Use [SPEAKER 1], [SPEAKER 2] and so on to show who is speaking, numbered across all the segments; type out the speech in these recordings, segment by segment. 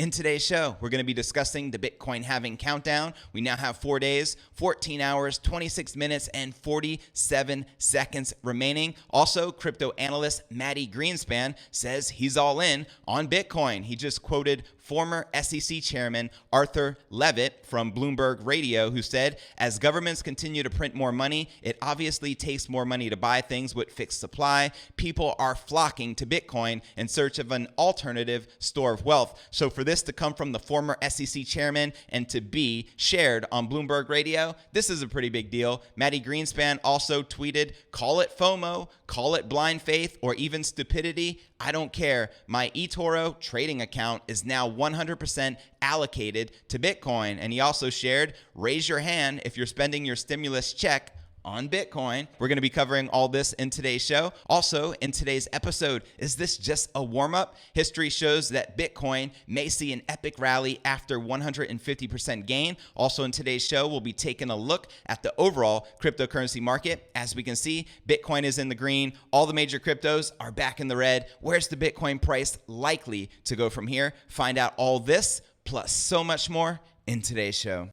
[SPEAKER 1] In today's show, we're going to be discussing the Bitcoin halving countdown. We now have 4 days, 14 hours, 26 minutes, and 47 seconds remaining. Also, crypto analyst Matty Greenspan says he's all in on Bitcoin. He just quoted former SEC Chairman Arthur Levitt from Bloomberg Radio, who said, as governments continue to print more money, it obviously takes more money to buy things with fixed supply. People are flocking to Bitcoin in search of an alternative store of wealth. So for this to come from the former SEC chairman and to be shared on Bloomberg Radio, this is a pretty big deal. Matty Greenspan also tweeted, call it FOMO, call it blind faith, or even stupidity. I don't care. My eToro trading account is now 100% allocated to Bitcoin. And he also shared, raise your hand if you're spending your stimulus check on Bitcoin. We're going to be covering all this in today's show. Also, in today's episode, is this just a warm-up? History shows that Bitcoin may see an epic rally after 150% gain. Also, in today's show, we'll be taking a look at the overall cryptocurrency market. As we can see, Bitcoin is in the green. All the major cryptos are back in the red. Where's the Bitcoin price likely to go from here? Find out all this, plus so much more in today's show.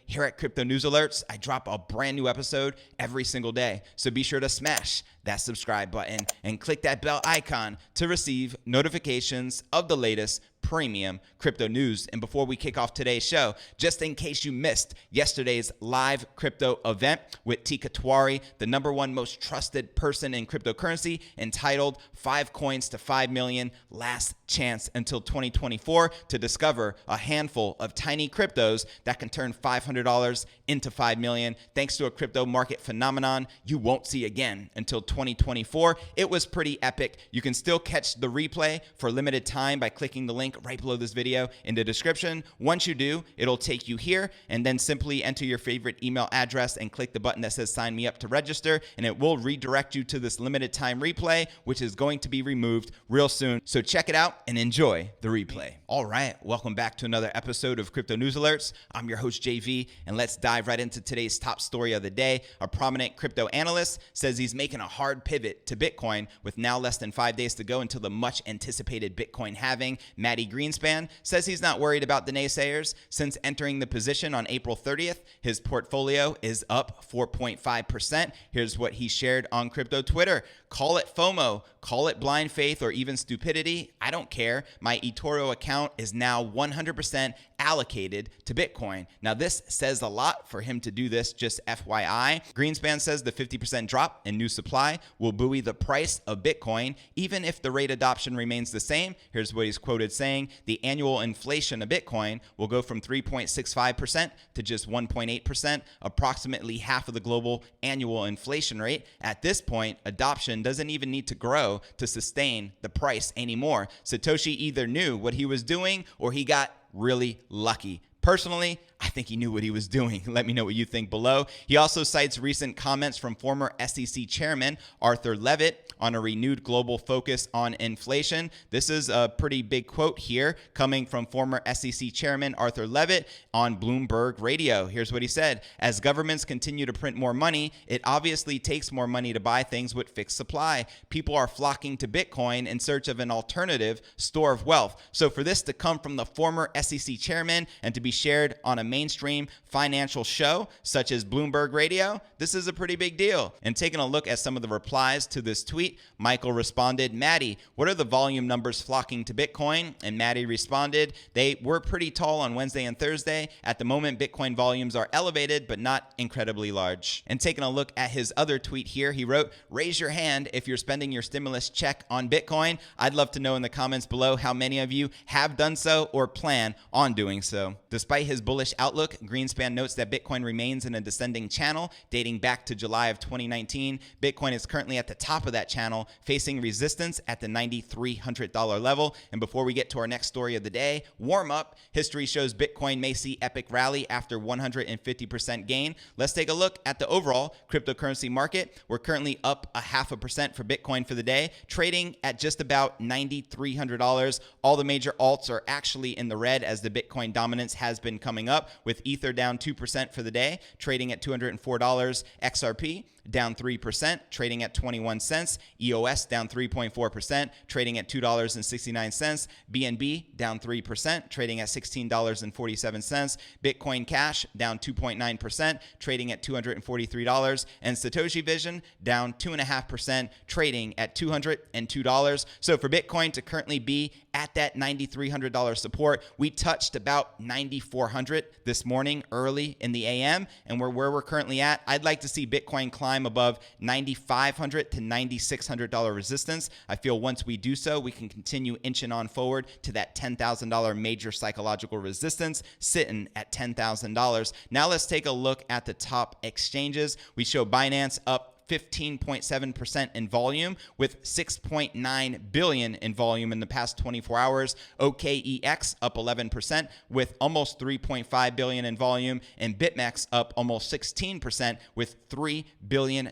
[SPEAKER 1] Here at Crypto News Alerts, I drop a brand new episode every single day. So be sure to smash that subscribe button and click that bell icon to receive notifications of the latest premium crypto news. And before we kick off today's show, just in case you missed yesterday's live crypto event with Tika Twari, the #1 most trusted person in cryptocurrency, entitled 5 Coins to 5 Million Last Chance Until 2024 to discover a handful of tiny cryptos that can turn $500 into 5 million thanks to a crypto market phenomenon you won't see again until 2024. It was pretty epic. You can still catch the replay for limited time by clicking the link right below this video in the description. Once you do, it'll take you here, and then simply enter your favorite email address and click the button that says sign me up to register, and it will redirect you to this limited time replay, which is going to be removed real soon. So check it out and enjoy the replay. All right, welcome back to another episode of Crypto News Alerts. I'm your host JV, and let's dive right into today's top story of the day. A prominent crypto analyst says he's making a hard pivot to Bitcoin with now less than 5 days to go until the much anticipated Bitcoin halving. Matty Greenspan says he's not worried about the naysayers. Since entering the position on April 30th, his portfolio is up 4.5%. Here's what he shared on crypto Twitter. Call it FOMO, call it blind faith, or even stupidity. I don't care. My eToro account is now 100% allocated to Bitcoin. Now, this says a lot for him to do this, just FYI. Greenspan says the 50% drop in new supply will buoy the price of Bitcoin, even if the rate adoption remains the same. Here's what he's quoted saying. The annual inflation of Bitcoin will go from 3.65% to just 1.8%, approximately half of the global annual inflation rate. At this point, adoption doesn't even need to grow to sustain the price anymore. Satoshi either knew what he was doing or he got really lucky. Personally, I think he knew what he was doing. Let me know what you think below. He also cites recent comments from former SEC Chairman Arthur Levitt on a renewed global focus on inflation. This is a pretty big quote here coming from former SEC Chairman Arthur Levitt on Bloomberg Radio. Here's what he said. As governments continue to print more money, it obviously takes more money to buy things with fixed supply. People are flocking to Bitcoin in search of an alternative store of wealth. So for this to come from the former SEC Chairman and to be shared on a mainstream financial show such as Bloomberg Radio, this is a pretty big deal. And taking a look at some of the replies to this tweet, Michael responded, Matty, what are the volume numbers flocking to Bitcoin? And Matty responded, they were pretty tall on Wednesday and Thursday. At the moment, Bitcoin volumes are elevated, but not incredibly large. And taking a look at his other tweet here, he wrote, raise your hand if you're spending your stimulus check on Bitcoin. I'd love to know in the comments below how many of you have done so or plan on doing so. Despite his bullish outlook, Greenspan notes that Bitcoin remains in a descending channel dating back to July of 2019. Bitcoin is currently at the top of that channel, facing resistance at the $9,300 level. And before we get to our next story of the day, warm up. History shows Bitcoin may see epic rally after 150% gain. Let's take a look at the overall cryptocurrency market. We're currently up 0.5% for Bitcoin for the day, trading at just about $9,300. All the major alts are actually in the red as the Bitcoin dominance has been coming up, with Ether down 2% for the day, trading at $204. XRP down 3%, trading at 21 cents. EOS down 3.4%, trading at $2.69. BNB down 3%, trading at $16.47. Bitcoin Cash down 2.9%, trading at $243. And Satoshi Vision down 2.5%, trading at $202. So for Bitcoin to currently be at that $9,300 support, we touched about $9,400 this morning early in the AM, and where we're currently at, I'd like to see Bitcoin climb above $9,500 to $9,600 resistance. I feel once we do so, we can continue inching on forward to that $10,000 major psychological resistance sitting at $10,000. Now let's take a look at the top exchanges. We show Binance up 15.7% in volume with 6.9 billion in volume in the past 24 hours. OKEX up 11% with almost 3.5 billion in volume, and BitMEX up almost 16% with $3 billion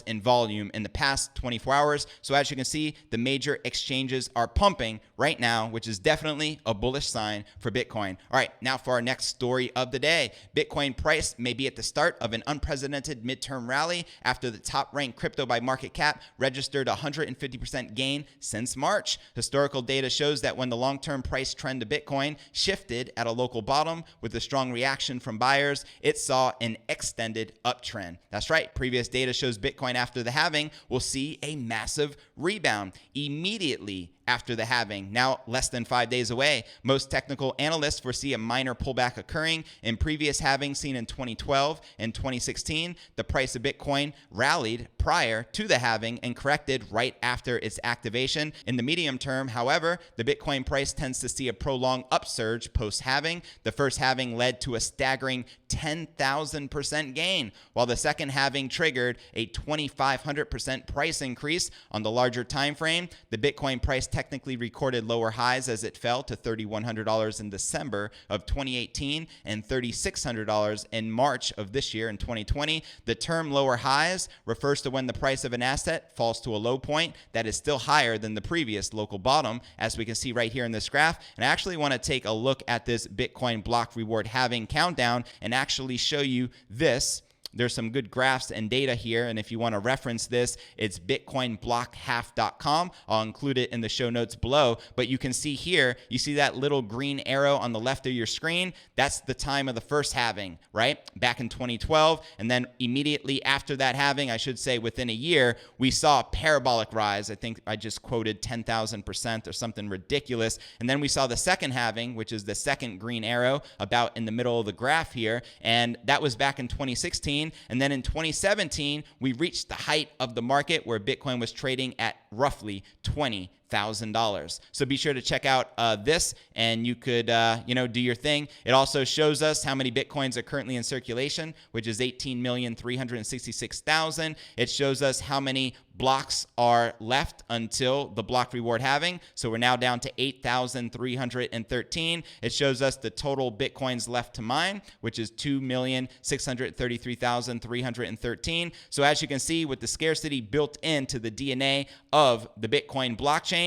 [SPEAKER 1] in volume in the past 24 hours. So as you can see, the major exchanges are pumping right now, which is definitely a bullish sign for Bitcoin. All right, now for our next story of the day. Bitcoin price may be at the start of an unprecedented midterm rally after the top-ranked crypto by market cap registered 150% gain since March. Historical data shows that when the long-term price trend of Bitcoin shifted at a local bottom with a strong reaction from buyers, it saw an extended uptrend. That's right. Previous data shows Bitcoin after the halving will see a massive rebound immediately after the halving, now less than 5 days away. Most technical analysts foresee a minor pullback occurring. In previous halvings seen in 2012 and 2016, the price of Bitcoin rallied prior to the halving and corrected right after its activation. In the medium term, however, the Bitcoin price tends to see a prolonged upsurge post-halving. The first halving led to a staggering 10,000% gain, while the second halving triggered a 2,500% price increase. On the larger time frame, the Bitcoin price technically recorded lower highs as it fell to $3,100 in December of 2018 and $3,600 in March of this year in 2020. The term lower highs refers to when the price of an asset falls to a low point that is still higher than the previous local bottom, as we can see right here in this graph. And I actually want to take a look at this Bitcoin block reward halving countdown and actually show you this. There's some good graphs and data here, and if you want to reference this, it's bitcoinblockhalf.com. I'll include it in the show notes below, but you can see here, you see that little green arrow on the left of your screen? That's the time of the first halving, right? Back in 2012, and then immediately after that halving, I should say within a year, we saw a parabolic rise. I think I just quoted 10,000% or something ridiculous, and then we saw the second halving, which is the second green arrow about in the middle of the graph here, and that was back in 2016. And then in 2017, we reached the height of the market where Bitcoin was trading at roughly $20,000. So be sure to check out this, and you could, do your thing. It also shows us how many Bitcoins are currently in circulation, which is 18,366,000. It shows us how many blocks are left until the block reward halving. So we're now down to 8,313. It shows us the total Bitcoins left to mine, which is 2,633,313. So as you can see, with the scarcity built into the DNA of the Bitcoin blockchain,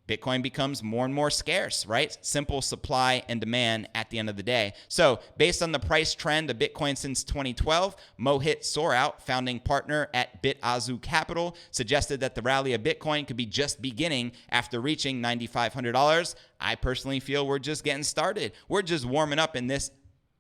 [SPEAKER 1] Bitcoin becomes more and more scarce, right? Simple supply and demand at the end of the day. So based on the price trend of Bitcoin since 2012, Mohit Sorout, founding partner at BitAzu Capital, suggested that the rally of Bitcoin could be just beginning after reaching $9,500. I personally feel we're just getting started. We're just warming up in this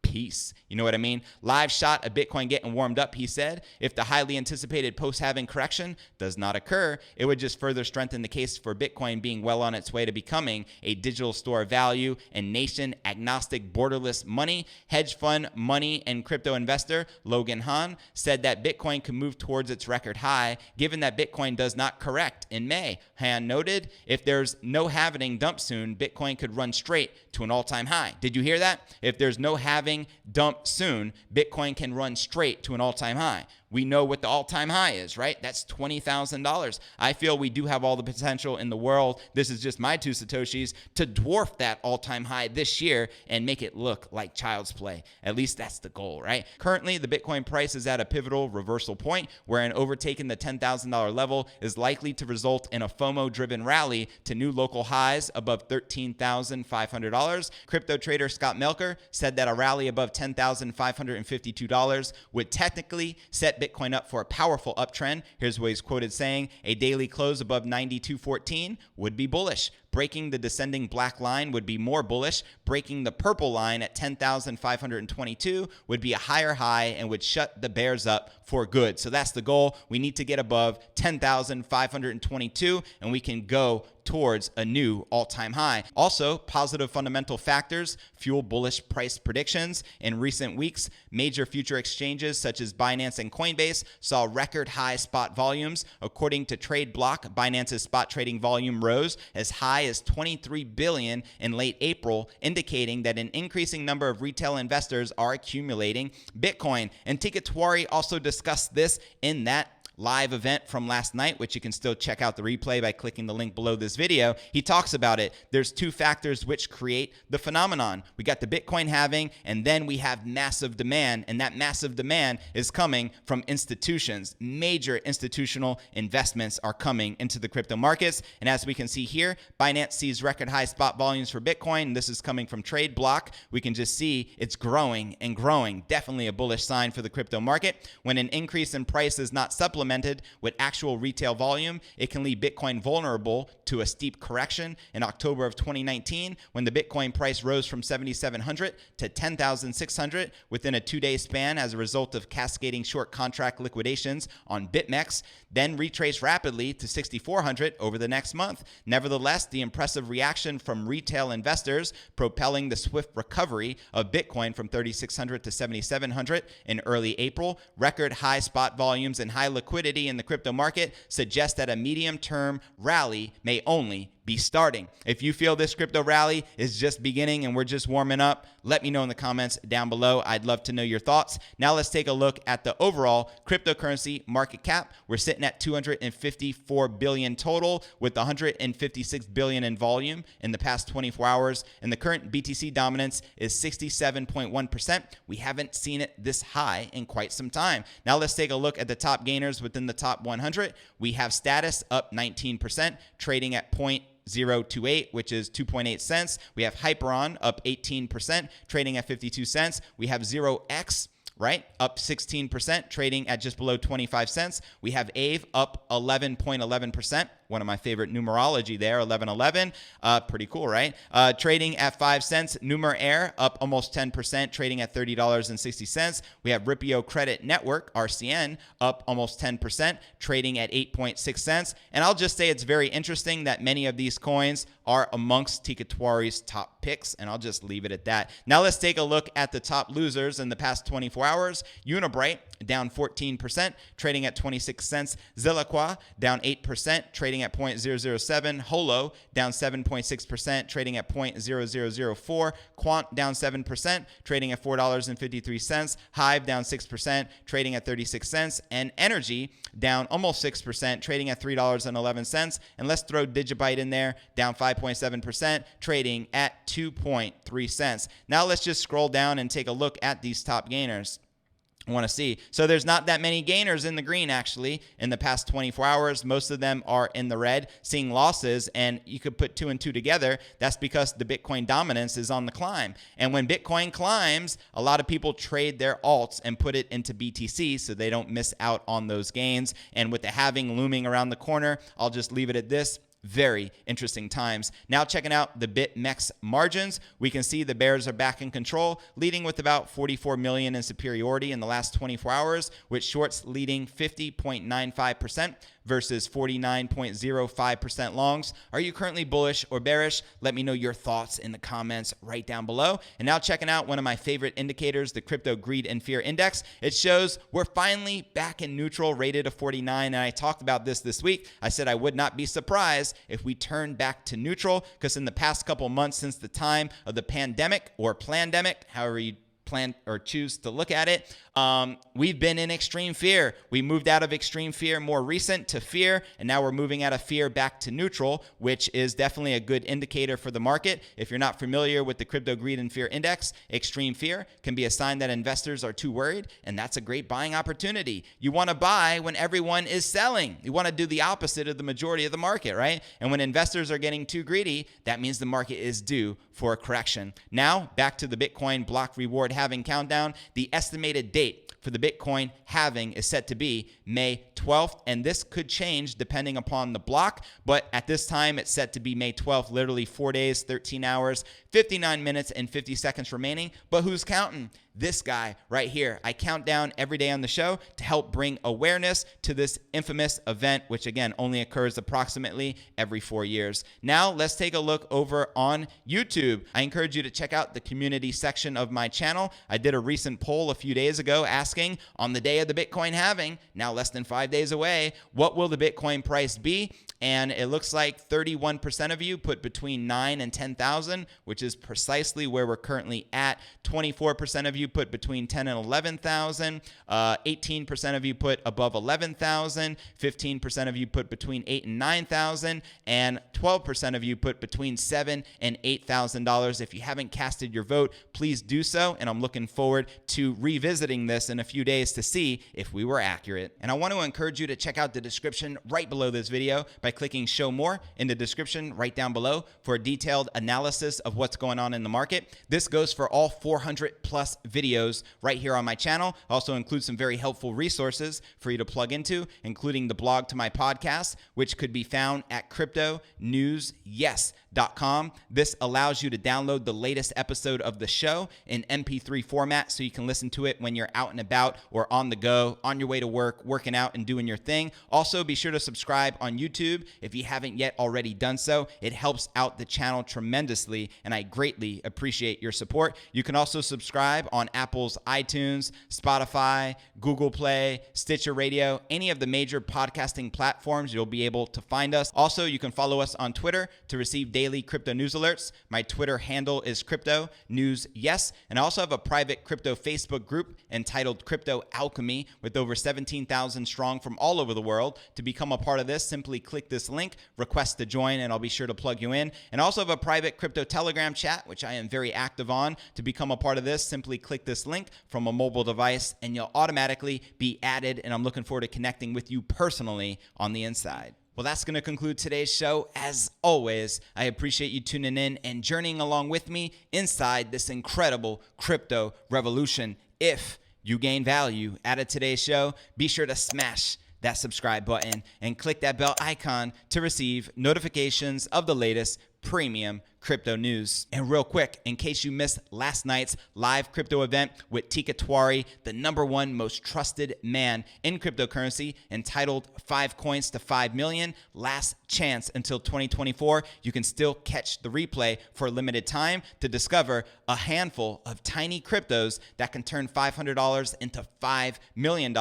[SPEAKER 1] piece. You know what I mean? Live shot of Bitcoin getting warmed up, he said. If the highly anticipated post-halving correction does not occur, it would just further strengthen the case for Bitcoin being well on its way to becoming a digital store of value and nation-agnostic borderless money. Hedge fund money and crypto investor Logan Hahn said that Bitcoin could move towards its record high, given that Bitcoin does not correct in May. Hahn noted, if there's no halvening dump soon, Bitcoin could run straight to an all-time high. Did you hear that? If there's no halving dump soon, Bitcoin can run straight to an all-time high. We know what the all-time high is, right? That's $20,000. I feel we do have all the potential in the world. This is just my 2 Satoshis to dwarf that all-time high this year and make it look like child's play. At least that's the goal, right? Currently, the Bitcoin price is at a pivotal reversal point wherein overtaking the $10,000 level is likely to result in a FOMO-driven rally to new local highs above $13,500. Crypto trader Scott Melker said that a rally above $10,552 would technically set Bitcoin up for a powerful uptrend. Here's what he's quoted saying: a daily close above 92.14 would be bullish. Breaking the descending black line would be more bullish. Breaking the purple line at 10,522 would be a higher high and would shut the bears up for good. So that's the goal. We need to get above 10,522 and we can go towards a new all-time high. Also, positive fundamental factors fuel bullish price predictions. In recent weeks, major future exchanges such as Binance and Coinbase saw record high spot volumes. According to TradeBlock, Binance's spot trading volume rose as high as 23 billion in late April, indicating that an increasing number of retail investors are accumulating Bitcoin. And Tiketwari also discussed this in that live event from last night, which you can still check out the replay by clicking the link below this video. He talks about it. There's two factors which create the phenomenon. We got the Bitcoin halving, and then we have massive demand, and that massive demand is coming from institutions. Major institutional investments are coming into the crypto markets, and as we can see here, Binance sees record high spot volumes for Bitcoin. This is coming from TradeBlock. We can just see it's growing and growing. Definitely a bullish sign for the crypto market. When an increase in price is not supplemented with actual retail volume, it can leave Bitcoin vulnerable to a steep correction. In October of 2019, when the Bitcoin price rose from 7,700 to 10,600 within a 2-day span as a result of cascading short contract liquidations on BitMEX, then retraced rapidly to 6,400 over the next month. Nevertheless, the impressive reaction from retail investors propelling the swift recovery of Bitcoin from 3,600 to 7,700 in early April, record high spot volumes and high liquidity in the crypto market suggest that a medium-term rally may only be starting. If you feel this crypto rally is just beginning and we're just warming up, let me know in the comments down below. I'd love to know your thoughts. Now let's take a look at the overall cryptocurrency market cap. We're sitting at 254 billion total with 156 billion in volume in the past 24 hours. And the current BTC dominance is 67.1%. We haven't seen it this high in quite some time. Now let's take a look at the top gainers within the top 100. We have Status up 19%, trading at 0.028, which is 2.8 cents. We have Hyperon up 18%, trading at 52 cents. We have 0x, right, up 16%, trading at just below 25 cents. We have AVE up 11.11%. One of my favorite numerology there, 1111. Pretty cool, right? Trading at 5 cents. Numer Air up almost 10%, trading at $30.60. We have Ripio Credit Network, RCN, up almost 10%, trading at 8.6 cents. And I'll just say it's very interesting that many of these coins are amongst Tiketwari's top picks, and I'll just leave it at that. Now let's take a look at the top losers in the past 24 hours. Unibright down 14%, trading at 26 cents. Zilliqua down 8%, trading at 0.007. Holo down 7.6%, trading at 0.0004. Quant down 7%, trading at $4.53. Hive down 6%, trading at 36 cents. And Energy down almost 6%, trading at $3.11. And let's throw Digibyte in there, down 5.7%, trading at 2.3 cents. Now let's just scroll down and take a look at these top gainers. I want to see. So there's not that many gainers in the green, actually, in the past 24 hours. Most of them are in the red, seeing losses, and you could put 2 and 2 together. That's because the Bitcoin dominance is on the climb. And when Bitcoin climbs, a lot of people trade their alts and put it into BTC so they don't miss out on those gains. And with the halving looming around the corner, I'll just leave it at this. Very interesting times. Now checking out the BitMEX margins, we can see the bears are back in control, leading with about 44 million in superiority in the last 24 hours, with shorts leading 50.95% versus 49.05% longs. Are you currently bullish or bearish? Let me know your thoughts in the comments right down below. And now checking out one of my favorite indicators, the Crypto Greed and Fear Index. It shows we're finally back in neutral, rated a 49. And I talked about this week. I said I would not be surprised if we turn back to neutral, because in the past couple months since the time of the pandemic or plandemic, however you plan or choose to look at it, we've been in extreme fear. We moved out of extreme fear more recent to fear, and now we're moving out of fear back to neutral, which is definitely a good indicator for the market. If you're not familiar with the Crypto Greed and Fear Index, extreme fear can be a sign that investors are too worried, and that's a great buying opportunity. You want to buy when everyone is selling. You want to do the opposite of the majority of the market, right? And when investors are getting too greedy, that means the market is due for a correction. Now, back to the Bitcoin block reward halving countdown. The estimated date for the Bitcoin halving is set to be May 12th, and this could change depending upon the block, but at this time it's set to be May 12th, literally 4 days, 13 hours, 59 minutes, and 50 seconds remaining. But who's counting? This guy right here. I count down every day on the show to help bring awareness to this infamous event, which again only occurs approximately every 4 years. Now let's take a look over on YouTube. I encourage you to check out the community section of my channel. I did a recent poll a few days ago asking, on the day of the Bitcoin halving, now less than 5 days away, what will the Bitcoin price be? And it looks like 31% of you put between 9 and 10,000, which is precisely where we're currently at. 24% of you put between 10 and 11,000. 18% of you put above 11,000. 15% of you put between 8 and 9,000, and 12% of you put between $7,000 and $8,000. If you haven't casted your vote, please do so, and I'm looking forward to revisiting this in a few days to see if we were accurate. And I want to encourage you to check out the description right below this video by clicking show more in the description right down below for a detailed analysis of what's going on in the market. This goes for all 400 plus videos right here on my channel. I also include some very helpful resources for you to plug into, including the blog to my podcast, which could be found at cryptonewsyes.com. This allows you to download the latest episode of the show in MP3 format so you can listen to it when you're out and about or on the go, on your way to work, working out and doing your thing. Also, be sure to subscribe on YouTube if you haven't yet already done so. It helps out the channel tremendously, and I greatly appreciate your support. You can also subscribe on Apple's iTunes, Spotify, Google Play, Stitcher Radio, any of the major podcasting platforms. You'll be able to find us. Also, you can follow us on Twitter to receive daily crypto news alerts. My Twitter handle is Crypto News Yes, and I also have a private crypto Facebook group entitled Crypto Alchemy with over 17,000 strong from all over the world. To become a part of this, simply click this link, request to join, and I'll be sure to plug you in. And I also have a private crypto Telegram chat, which I am very active on. To become a part of this, simply click this link from a mobile device, and you'll automatically be added, and I'm looking forward to connecting with you personally on the inside. Well, that's going to conclude today's show. As always, I appreciate you tuning in and journeying along with me inside this incredible crypto revolution. If you gain value out of today's show, be sure to smash that subscribe button and click that bell icon to receive notifications of the latest premium crypto news. And real quick, in case you missed last night's live crypto event with Tika Twari, the #1 most trusted man in cryptocurrency, entitled 5 coins to 5 million, last chance until 2024. You can still catch the replay for a limited time to discover a handful of tiny cryptos that can turn $500 into $5 million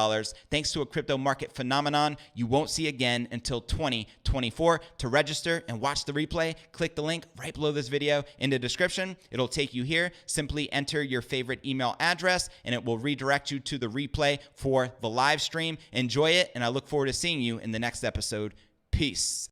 [SPEAKER 1] thanks to a crypto market phenomenon you won't see again until 2024. To register and watch the replay, click the link right below this video in the description. It'll take you here. Simply enter your favorite email address and it will redirect you to the replay for the live stream. Enjoy it, and I look forward to seeing you in the next episode. Peace.